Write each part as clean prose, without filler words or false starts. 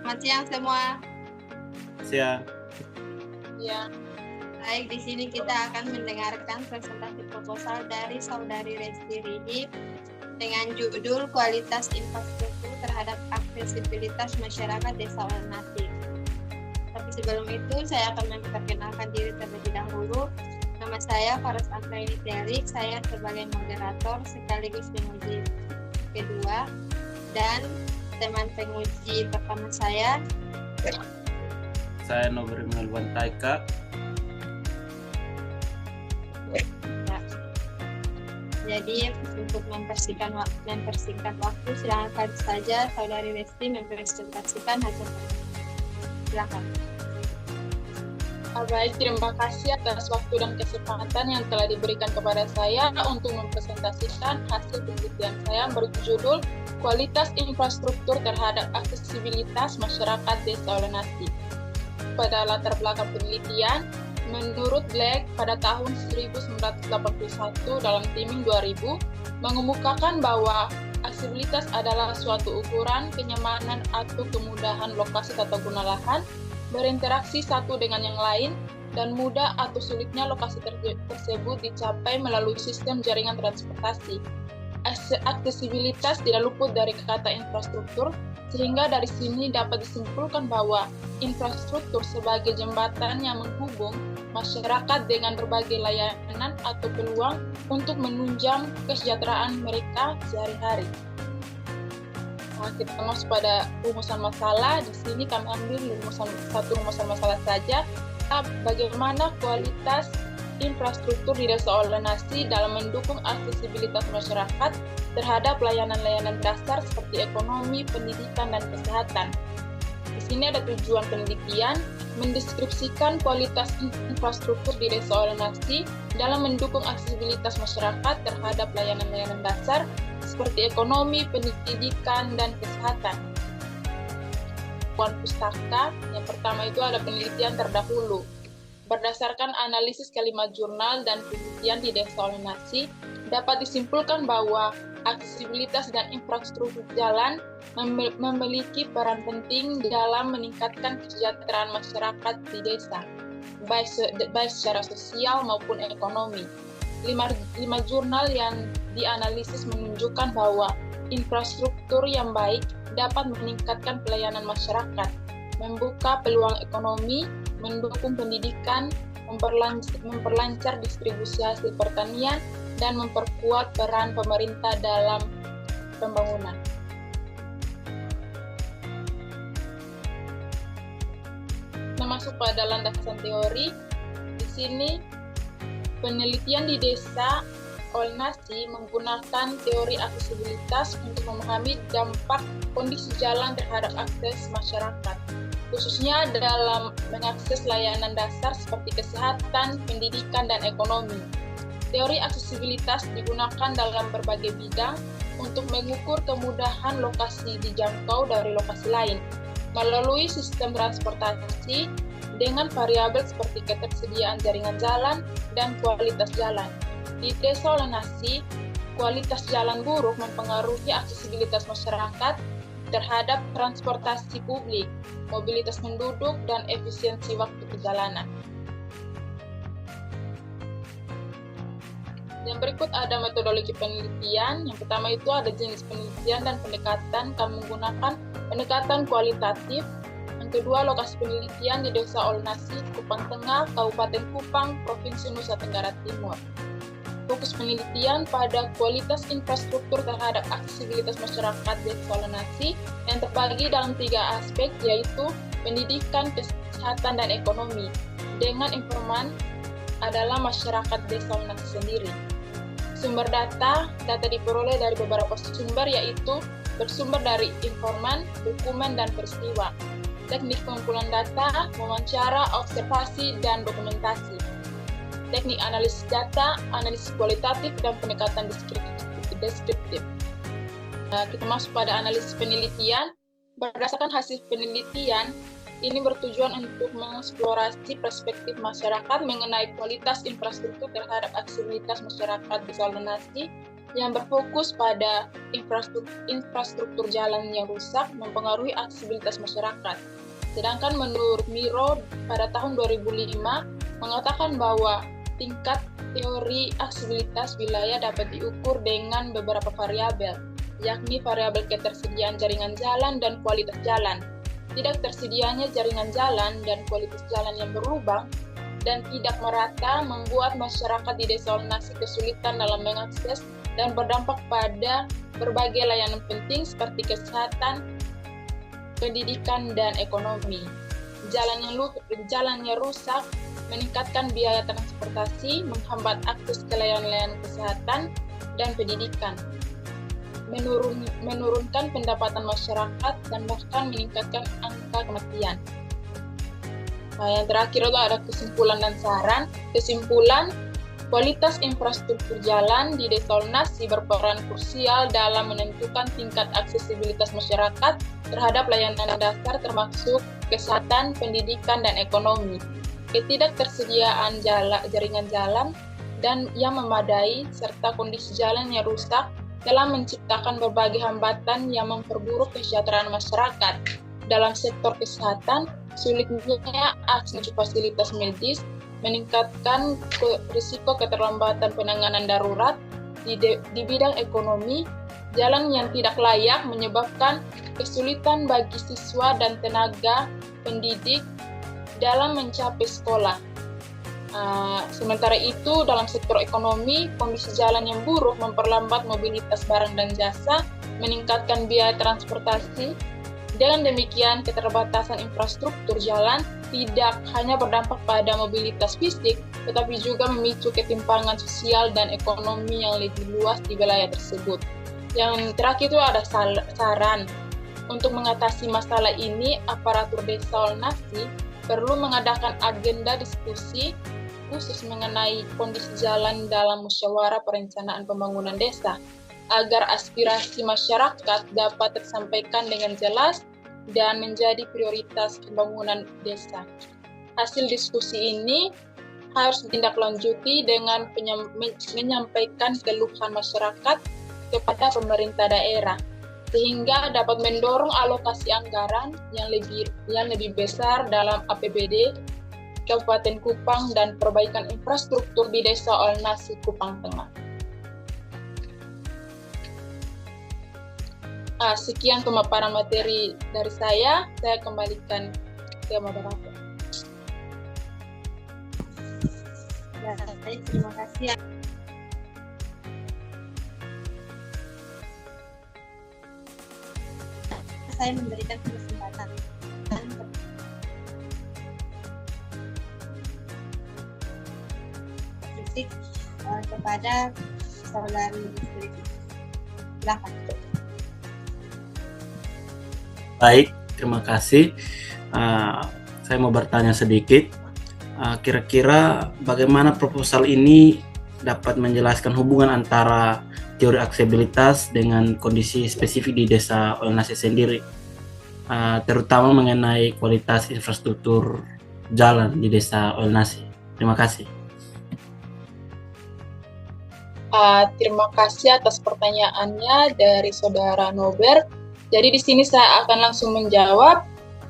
Selamat siang semua. Siang. Ya. Baik, di sini kita akan mendengarkan presentasi proposal dari Saudari Resti Rihip dengan judul Kualitas Infrastruktur Terhadap Aksesibilitas Masyarakat Desa Olnasih. Tapi sebelum itu, saya akan memperkenalkan diri terlebih dahulu. Nama saya Faras Antraini Terik, saya sebagai moderator sekaligus penguji kedua, dan teman penguji pertama saya Nobri Melwan Taika. Jadi untuk mempersingkat waktu, silakan saja Saudari Resti mempresentasikan hasil. Silakan. Baik, terima kasih atas waktu dan kesempatan yang telah diberikan kepada saya untuk mempresentasikan hasil penelitian saya berjudul Kualitas Infrastruktur Terhadap Aksesibilitas Masyarakat Desa Olnasih. Pada latar belakang penelitian, menurut Black pada tahun 1981 dalam Timing 2000 mengemukakan bahwa aksesibilitas adalah suatu ukuran kenyamanan atau kemudahan lokasi tata guna lahan berinteraksi satu dengan yang lain dan mudah atau sulitnya lokasi tersebut dicapai melalui sistem jaringan transportasi. Aksesibilitas tidak luput dari kata infrastruktur, sehingga dari sini dapat disimpulkan bahwa infrastruktur sebagai jembatan yang menghubung masyarakat dengan berbagai layanan atau peluang untuk menunjang kesejahteraan mereka sehari-hari. Nah, kita masuk pada rumusan masalah. Di sini kami ambil rumusan masalah saja. Bagaimana kualitas infrastruktur di Desa Olnasih dalam mendukung aksesibilitas masyarakat terhadap layanan-layanan dasar seperti ekonomi, pendidikan, dan kesehatan. Di sini ada tujuan penelitian, mendeskripsikan kualitas infrastruktur di Desa Olnasih dalam mendukung aksesibilitas masyarakat terhadap layanan-layanan dasar seperti ekonomi, pendidikan, dan kesehatan. Pustaka, yang pertama itu ada penelitian terdahulu. Berdasarkan analisis kelima jurnal dan penelitian di Desa Olnasih, dapat disimpulkan bahwa aksesibilitas dan infrastruktur jalan memiliki peran penting dalam meningkatkan kesejahteraan masyarakat di desa, baik secara sosial maupun ekonomi. Lima jurnal yang dianalisis menunjukkan bahwa infrastruktur yang baik dapat meningkatkan pelayanan masyarakat, membuka peluang ekonomi, mendukung pendidikan, memperlancar distribusi hasil pertanian, dan memperkuat peran pemerintah dalam pembangunan. Masuk pada landasan teori. Di sini penelitian di Desa Olnasih menggunakan teori aksesibilitas untuk memahami dampak kondisi jalan terhadap akses masyarakat, khususnya dalam mengakses layanan dasar seperti kesehatan, pendidikan, dan ekonomi. Teori aksesibilitas digunakan dalam berbagai bidang untuk mengukur kemudahan lokasi dijangkau dari lokasi lain, melalui sistem transportasi dengan variabel seperti ketersediaan jaringan jalan dan kualitas jalan. Di Desa Olnasih, kualitas jalan buruk mempengaruhi aksesibilitas masyarakat terhadap transportasi publik, mobilitas penduduk, dan efisiensi waktu perjalanan. Yang berikut ada metodologi penelitian. Yang pertama itu ada jenis penelitian dan pendekatan. Kami menggunakan pendekatan kualitatif. Yang kedua, lokasi penelitian di Desa Olnasih, Kupang Tengah, Kabupaten Kupang, Provinsi Nusa Tenggara Timur. Fokus penelitian pada kualitas infrastruktur terhadap aksesibilitas masyarakat Desa Olnasih yang terbagi dalam 3 aspek, yaitu pendidikan, kesehatan, dan ekonomi. Dengan informan adalah masyarakat Desa Olnasih sendiri. Sumber data diperoleh dari beberapa sumber, yaitu bersumber dari informan, dokumen, dan peristiwa. Teknik pengumpulan data, wawancara, observasi, dan dokumentasi. Teknik analisis data, analisis kualitatif, dan pendekatan deskriptif. Kita masuk pada analisis penelitian. Berdasarkan hasil penelitian, ini bertujuan untuk mengeksplorasi perspektif masyarakat mengenai kualitas infrastruktur terhadap aksesibilitas masyarakat Desa Olnasih yang berfokus pada infrastruktur jalan yang rusak mempengaruhi aksesibilitas masyarakat. Sedangkan menurut Miro pada tahun 2005 mengatakan bahwa tingkat teori aksesibilitas wilayah dapat diukur dengan beberapa variabel, yakni variabel ketersediaan jaringan jalan dan kualitas jalan. Tidak tersedianya jaringan jalan dan kualitas jalan yang berlubang dan tidak merata membuat masyarakat di desa Olnasi kesulitan dalam mengakses dan berdampak pada berbagai layanan penting seperti kesehatan, pendidikan, dan ekonomi. Jalannya rusak, meningkatkan biaya transportasi, menghambat akses ke layanan kesehatan dan pendidikan, menurunkan pendapatan masyarakat, dan bahkan meningkatkan angka kematian. Nah, yang terakhir itu ada kesimpulan dan saran. Kesimpulan, kualitas infrastruktur jalan di Desa Olnasi berperan krusial dalam menentukan tingkat aksesibilitas masyarakat terhadap layanan dasar termasuk kesehatan, pendidikan, dan ekonomi. Ketidaktersediaan jaringan jalan dan yang memadai serta kondisi jalan yang rusak telah menciptakan berbagai hambatan yang memperburuk kesejahteraan masyarakat. Dalam sektor kesehatan, sulitnya akses fasilitas medis meningkatkan risiko keterlambatan penanganan darurat. Di bidang ekonomi, jalan yang tidak layak menyebabkan kesulitan bagi siswa dan tenaga pendidik dalam mencapai sekolah. Sementara itu, dalam sektor ekonomi, kondisi jalan yang buruk memperlambat mobilitas barang dan jasa, meningkatkan biaya transportasi. Dengan demikian, keterbatasan infrastruktur jalan tidak hanya berdampak pada mobilitas fisik, tetapi juga memicu ketimpangan sosial dan ekonomi yang lebih luas di wilayah tersebut. Yang terakhir itu ada saran. Untuk mengatasi masalah ini, aparatur Desa Olnasi perlu mengadakan agenda diskusi khusus mengenai kondisi jalan dalam musyawarah perencanaan pembangunan desa, agar aspirasi masyarakat dapat tersampaikan dengan jelas dan menjadi prioritas pembangunan desa. Hasil diskusi ini harus ditindaklanjuti dengan menyampaikan keluhan masyarakat kepada pemerintah daerah, sehingga dapat mendorong alokasi anggaran yang lebih besar dalam APBD Kabupaten Kupang dan perbaikan infrastruktur di Desa Olnasi, Kupang Tengah. Sekian pemaparan materi dari saya kembalikan ke moderator. Ya, terima kasih. Saya memberikan kesempatan kritik kepada saudari Listri. Silakan. Baik, terima kasih. Saya mau bertanya sedikit. Kira-kira bagaimana proposal ini dapat menjelaskan hubungan antara teori aksesibilitas dengan kondisi spesifik di Desa Olnasi sendiri, terutama mengenai kualitas infrastruktur jalan di Desa Olnasi. Terima kasih. Terima kasih atas pertanyaannya dari Saudara Nober. Jadi di sini saya akan langsung menjawab.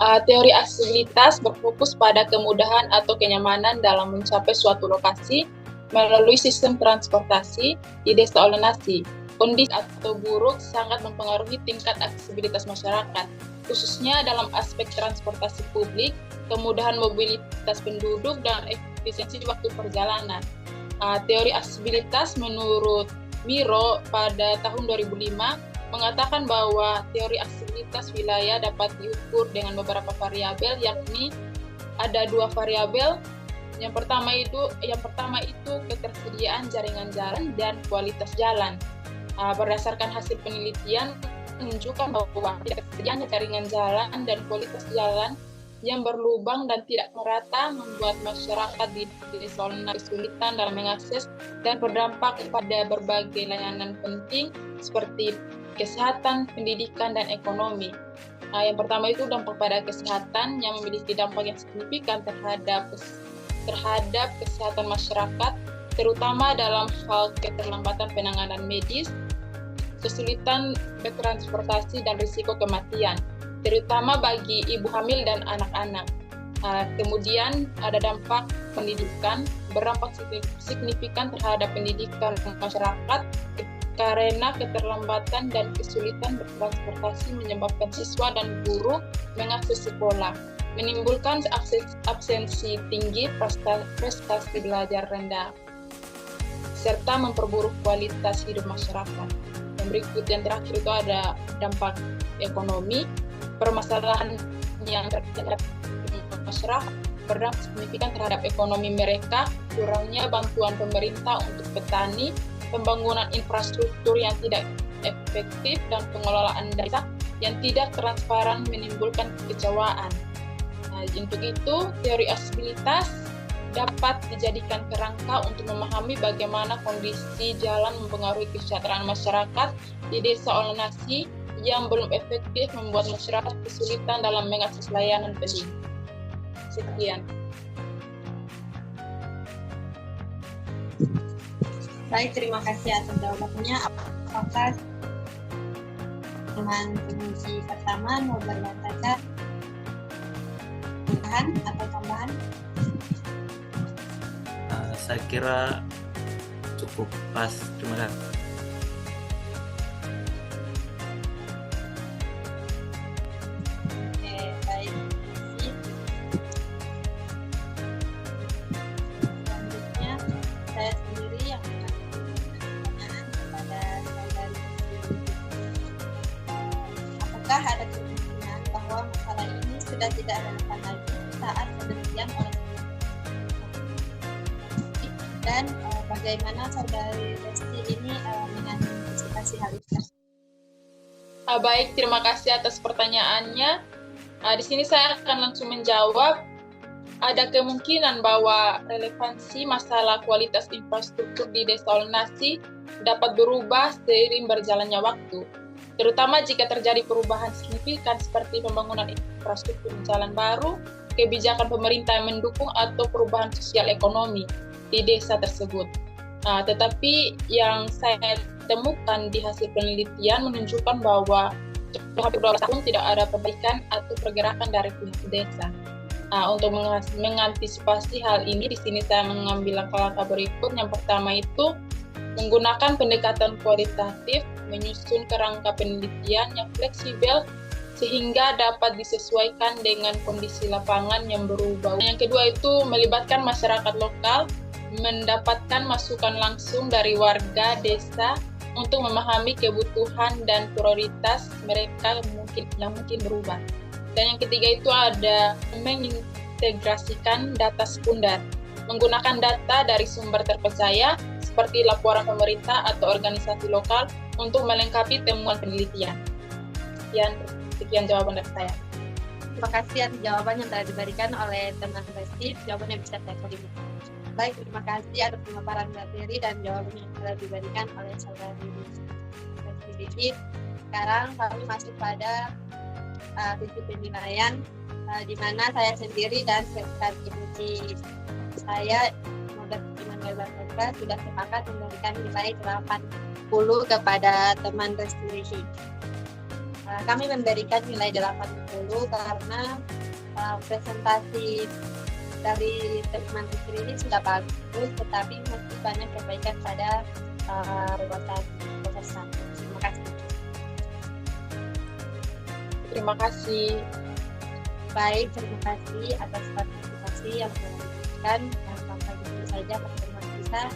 Teori aksesibilitas berfokus pada kemudahan atau kenyamanan dalam mencapai suatu lokasi melalui sistem transportasi di Desa Olnasi. Kondisi atau buruk sangat mempengaruhi tingkat aksesibilitas masyarakat, khususnya dalam aspek transportasi publik, kemudahan mobilitas penduduk, dan efisiensi waktu perjalanan. Teori aksesibilitas menurut Miro pada tahun 2005 mengatakan bahwa teori aksesibilitas wilayah dapat diukur dengan beberapa variabel, yakni ada 2 variabel. Yang pertama itu ketersediaan jaringan jalan dan kualitas jalan. Berdasarkan hasil penelitian menunjukkan bahwa ketersediaan jaringan jalan dan kualitas jalan yang berlubang dan tidak merata membuat masyarakat di Desa Olnasi kesulitan dalam mengakses dan berdampak pada berbagai layanan penting seperti kesehatan, pendidikan, dan ekonomi. Yang pertama itu dampak pada kesehatan yang memiliki dampak yang signifikan terhadap kesehatan masyarakat, terutama dalam hal keterlambatan penanganan medis, kesulitan bertransportasi, dan risiko kematian, terutama bagi ibu hamil dan anak-anak. Kemudian ada dampak pendidikan, berdampak signifikan terhadap pendidikan masyarakat karena keterlambatan dan kesulitan bertransportasi menyebabkan siswa dan guru mengakses sekolah, menimbulkan absensi tinggi, prestasi belajar rendah, serta memperburuk kualitas hidup masyarakat. Yang berikut yang terakhir itu ada dampak ekonomi, permasalahan yang terhadap masyarakat berdampak signifikan terhadap ekonomi mereka, kurangnya bantuan pemerintah untuk petani, pembangunan infrastruktur yang tidak efektif, dan pengelolaan data yang tidak transparan menimbulkan kekecewaan. Nah, untuk itu, teori aksesibilitas dapat dijadikan kerangka untuk memahami bagaimana kondisi jalan mempengaruhi kesejahteraan masyarakat di desa Olnasi yang belum efektif, membuat masyarakat kesulitan dalam mengakses layanan pendidikan. Sekian. Baik, terima kasih atas jawabannya. Apakah dengan penguji pertama mau berkata tambahan? Saya kira cukup pas. Terima kasih. Baik. Selanjutnya saya sendiri yang akan pertanyaan kepada saudari. Apakah ada kemungkinan bahwa masalah ini sudah tidak relevan lagi saat penelitian oleh dan bagaimana saudari Resti ini mengantisipasi hal itu? Baik, terima kasih atas pertanyaannya. Di sini saya akan langsung menjawab. Ada kemungkinan bahwa relevansi masalah kualitas infrastruktur di Desa Olnasi dapat berubah seiring berjalannya waktu, terutama jika terjadi perubahan signifikan seperti pembangunan infrastruktur jalan baru, kebijakan pemerintah yang mendukung, atau perubahan sosial ekonomi di desa tersebut. Tetapi yang saya temukan di hasil penelitian menunjukkan bahwa hampir 12 tahun tidak ada perbaikan atau pergerakan dari pihak desa. Untuk mengantisipasi hal ini, di sini saya mengambil langkah-langkah berikut. Yang pertama itu menggunakan pendekatan kualitatif, menyusun kerangka penelitian yang fleksibel sehingga dapat disesuaikan dengan kondisi lapangan yang berubah. Yang kedua itu melibatkan masyarakat lokal, mendapatkan masukan langsung dari warga desa untuk memahami kebutuhan dan prioritas mereka yang mungkin berubah. Dan yang ketiga itu ada mengintegrasikan data sekunder, menggunakan data dari sumber terpercaya seperti laporan pemerintah atau organisasi lokal untuk melengkapi temuan penelitian. Sekian jawaban dari saya. Terima kasih atas jawaban yang telah diberikan oleh teman Resti. Jawabannya bisa saya terima. Baik, terima kasih atas pemaparan materi dan jawaban yang telah diberikan oleh saudari Resti. Sekarang kami masuk pada sisi penilaian, di mana saya sendiri dan sekretariat komisi saya Moderator Iman Bebas sudah sepakat memberikan nilai 80 kepada teman Resti. Kami memberikan nilai 80 karena presentasi dari teman Resti ini sudah bagus, tetapi masih banyak perbaikan pada ruatan proposal. Terima kasih. Terima kasih. Baik, terima kasih atas partisipasi yang telah diberikan. Sampai di sini saja pertemuan kita.